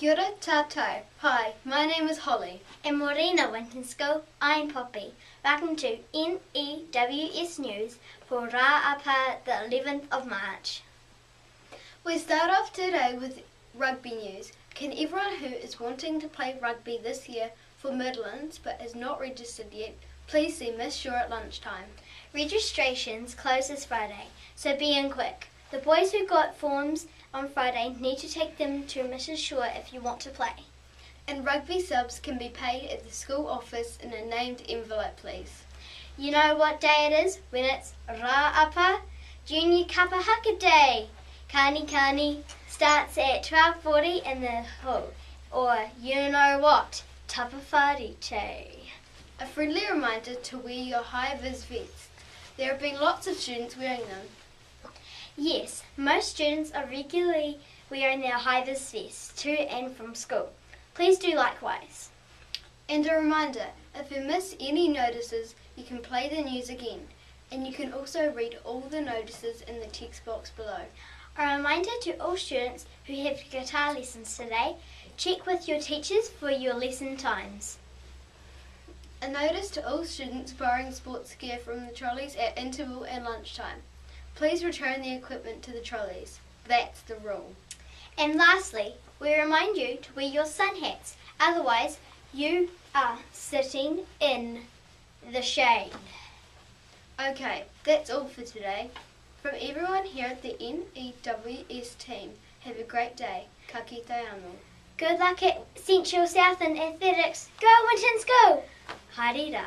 Kia ora tatou. Hi, my name is Holly. And morena, WINTON SCHOOL. I'm Poppy. Welcome to N.E.W.S News for Raapa, the 11th of March. We start off today with rugby news. Can everyone who is wanting to play rugby this year for Midlands but is not registered yet, please see Miss Shaw at lunchtime. Registrations close this Friday, so be in quick. The boys who got forms on Friday need to take them to Mrs. Shaw if you want to play. And rugby subs can be paid at the school office in a named envelope, please. You know what day it is when it's Raapa, Junior KAPA HAKA Day. Kanikani starts at 12:40 in the hall, or you know what, tapawhari te. A friendly reminder to wear your HI VIZ vests. There have been lots of students wearing them. Yes, most students are regularly wearing their HI VIZ vests to and from school. Please do likewise. And a reminder, if you miss any notices, you can play the news again. And you can also read all the notices in the text box below. A reminder to all students who have guitar lessons today, check with your teachers for your lesson times. A notice to all students borrowing sports gear from the trolleys at interval and lunchtime. Please return the equipment to the trolleys. That's the rule. And lastly, we remind you to wear your sun hats, otherwise you are sitting in the shade. Okay, that's all for today. From everyone here at the N.E.W.S team, have a great day. Ka kite anō. Good luck at Central South in athletics. Go Wintons, go! Haere rā.